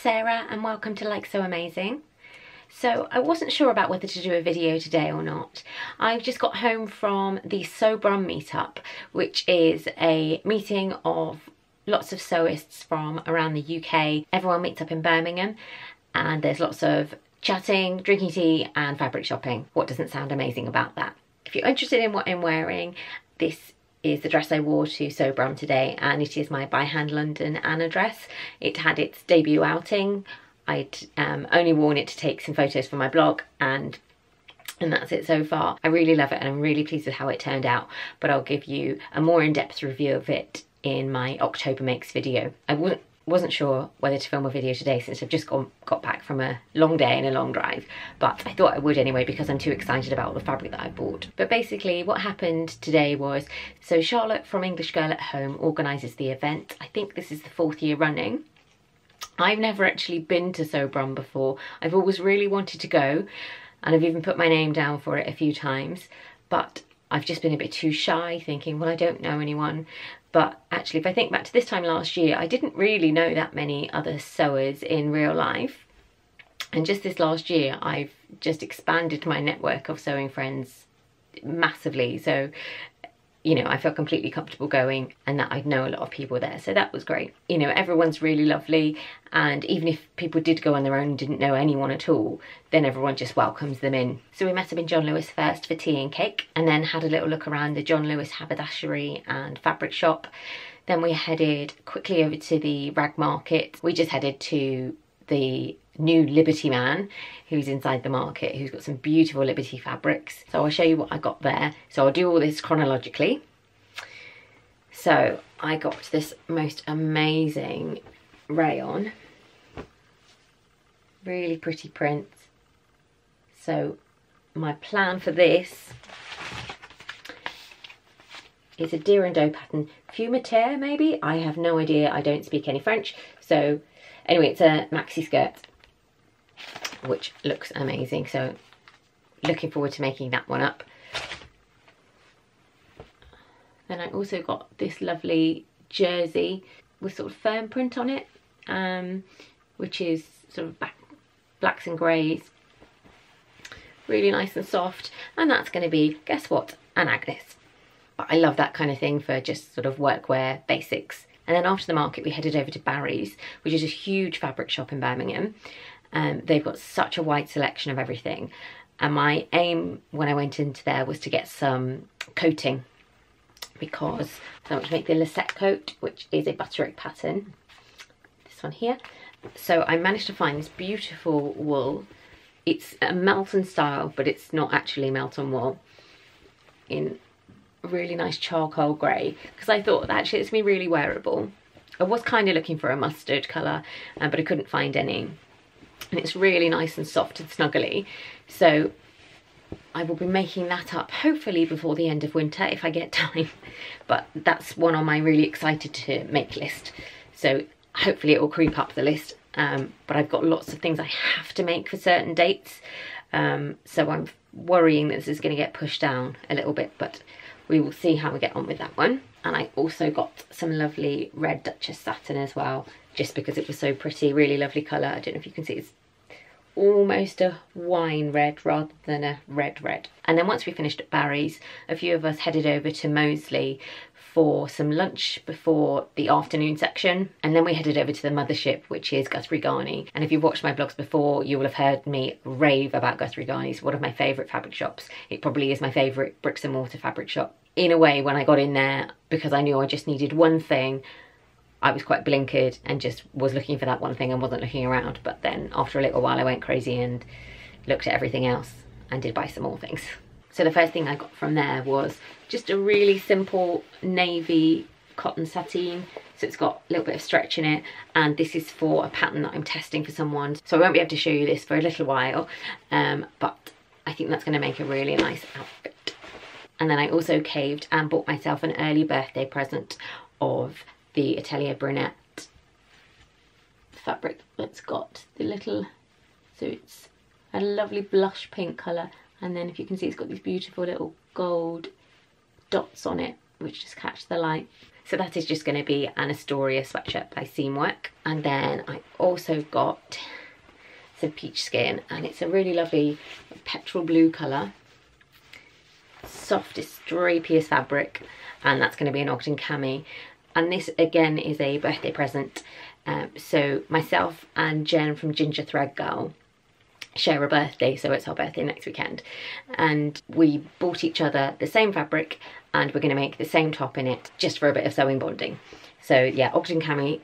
Sarah and welcome to Like So Amazing. So I wasn't sure about whether to do a video today or not. I've just got home from the Sew Brum meetup, which is a meeting of lots of sewists from around the UK. Everyone meets up in Birmingham and there's lots of chatting, drinking tea and fabric shopping. What doesn't sound amazing about that? If you're interested in what I'm wearing, this is the dress I wore to Sew Brum today, and it is my By Hand London Anna dress. It had its debut outing. I'd only worn it to take some photos for my blog, and that's it so far. I really love it and I'm really pleased with how it turned out, but I'll give you a more in-depth review of it in my October Makes video. I wasn't sure whether to film a video today since I've just got back from a long day and a long drive, but I thought I would anyway because I'm too excited about all the fabric that I bought. But basically what happened today was, so Charlotte from English Girl at Home organises the event. I think this is the 4th year running. I've never actually been to Sew Brum before. I've always really wanted to go and I've even put my name down for it a few times, but I've just been a bit too shy, thinking, well, I don't know anyone. But actually, if I think back to this time last year, I didn't really know that many other sewers in real life. And just this last year, I've just expanded my network of sewing friends massively. So, you know, I felt completely comfortable going and that I'd know a lot of people there. So that was great. You know, everyone's really lovely. And even if people did go on their own and didn't know anyone at all, then everyone just welcomes them in. So we met up in John Lewis first for tea and cake, and then had a little look around the John Lewis haberdashery and fabric shop. Then we headed quickly over to the rag market. We just headed to the new Liberty Man who's inside the market, who's got some beautiful Liberty fabrics. So I'll show you what I got there. So I'll do all this chronologically. So I got this most amazing rayon, really pretty prints. So my plan for this is a deer and doe pattern, fumeterre maybe, I have no idea, I don't speak any French. So anyway, it's a maxi skirt, which looks amazing. So looking forward to making that one up. Then I also got this lovely jersey with sort of firm print on it, which is sort of blacks and greys. Really nice and soft. And that's going to be, guess what, an Agnes. But I love that kind of thing for just sort of workwear basics. And then after the market, we headed over to Barry's, which is a huge fabric shop in Birmingham. They've got such a wide selection of everything. And my aim when I went into there was to get some coating, because I want to make the Lisette coat, which is a butterick pattern. This one here. So I managed to find this beautiful wool. It's a Melton style, but it's not actually Melton wool, in really nice charcoal grey, because I thought that actually it's going to be really wearable. I was kind of looking for a mustard colour, but I couldn't find any. And it's really nice and soft and snuggly. So I will be making that up hopefully before the end of winter if I get time. But that's one on my really excited to make list. So hopefully it will creep up the list. But I've got lots of things I have to make for certain dates. So I'm worrying that this is going to get pushed down a little bit, but we will see how we get on with that one. And I also got some lovely red Duchess satin as well, just because it was so pretty, really lovely colour. I don't know if you can see, it's almost a wine red rather than a red. And then once we finished at Barry's, a few of us headed over to Moseley for some lunch before the afternoon section, and then we headed over to the mothership, which is Guthrie Ghani. And if you've watched my blogs before, you will have heard me rave about Guthrie Ghani. It's one of my favourite fabric shops. It probably is my favourite bricks and mortar fabric shop. In a way, when I got in there, because I knew I just needed one thing, I was quite blinkered and just was looking for that one thing and wasn't looking around. But then after a little while I went crazy and looked at everything else and did buy some more things. So the first thing I got from there was just a really simple navy cotton sateen. So it's got a little bit of stretch in it, and this is for a pattern that I'm testing for someone. So I won't be able to show you this for a little while, but I think that's going to make a really nice outfit. And then I also caved and bought myself an early birthday present of the Atelier Brunette fabric that's got the little, so it's a lovely blush pink colour, and then if you can see it's got these beautiful little gold dots on it which just catch the light. So that is just going to be an Astoria sweatshirt by Seamwork. And then I also got some peach skin, and it's a really lovely petrol blue colour, softest, drapeyest fabric, and that's going to be an Ogden cami. And this again is a birthday present. So myself and Jen from Gingerthreadgirl share a birthday, so it's our birthday next weekend, and we bought each other the same fabric and we're going to make the same top in it just for a bit of sewing bonding. So yeah, Ogden cami,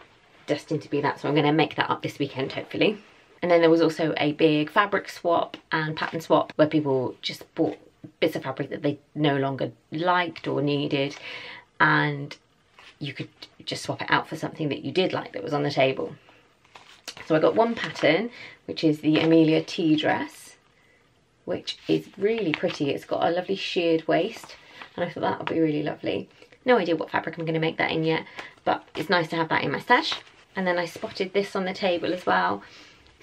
destined to be that, so I'm going to make that up this weekend hopefully. And then there was also a big fabric swap and pattern swap where people just bought bits of fabric that they no longer liked or needed, and you could just swap it out for something that you did like that was on the table. So I got one pattern, which is the Amelia tea dress, which is really pretty. It's got a lovely sheared waist, and I thought that would be really lovely. No idea what fabric I'm going to make that in yet, but it's nice to have that in my stash. And then I spotted this on the table as well.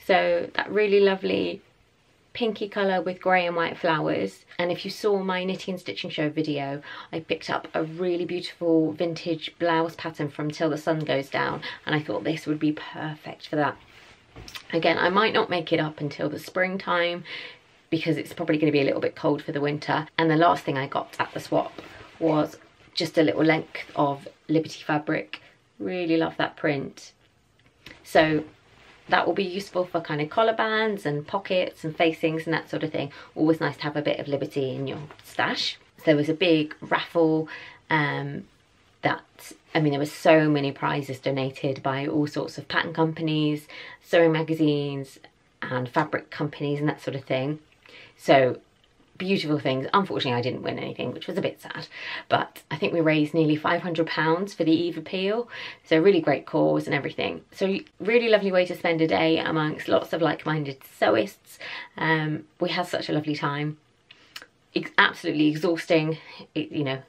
So that really lovely pinky colour with grey and white flowers. And if you saw my knitting and stitching show video, I picked up a really beautiful vintage blouse pattern from Till the Sun Goes Down, and I thought this would be perfect for that. Again, I might not make it up until the springtime because it's probably going to be a little bit cold for the winter. And the last thing I got at the swap was just a little length of Liberty fabric. Really love that print. So that will be useful for kind of collar bands and pockets and facings and that sort of thing. Always nice to have a bit of Liberty in your stash. So there was a big raffle there were so many prizes donated by all sorts of pattern companies, sewing magazines and fabric companies and that sort of thing. So beautiful things. Unfortunately, I didn't win anything, which was a bit sad, but I think we raised nearly £500 for the Eve appeal. So really great cause and everything. So really lovely way to spend a day amongst lots of like-minded sewists. We had such a lovely time. Absolutely exhausting. You know,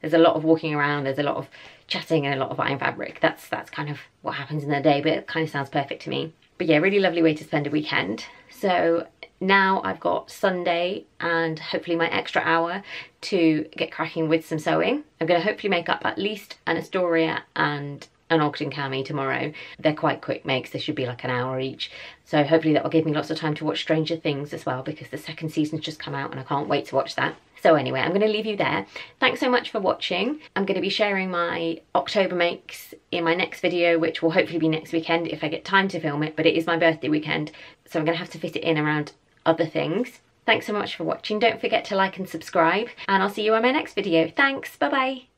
there's a lot of walking around, there's a lot of chatting and a lot of buying fabric. That's kind of what happens in the day, but it kind of sounds perfect to me. But yeah, really lovely way to spend a weekend. So now I've got Sunday and hopefully my extra hour to get cracking with some sewing. I'm going to hopefully make up at least an Astoria and an Ogden cami tomorrow. They're quite quick makes, they should be like an hour each. So hopefully that will give me lots of time to watch Stranger Things as well, because the second season's just come out and I can't wait to watch that. So anyway, I'm going to leave you there. Thanks so much for watching. I'm going to be sharing my October makes in my next video, which will hopefully be next weekend if I get time to film it, but it is my birthday weekend, so I'm going to have to fit it in around other things. Thanks so much for watching. Don't forget to like and subscribe, and I'll see you on my next video. Thanks, bye bye.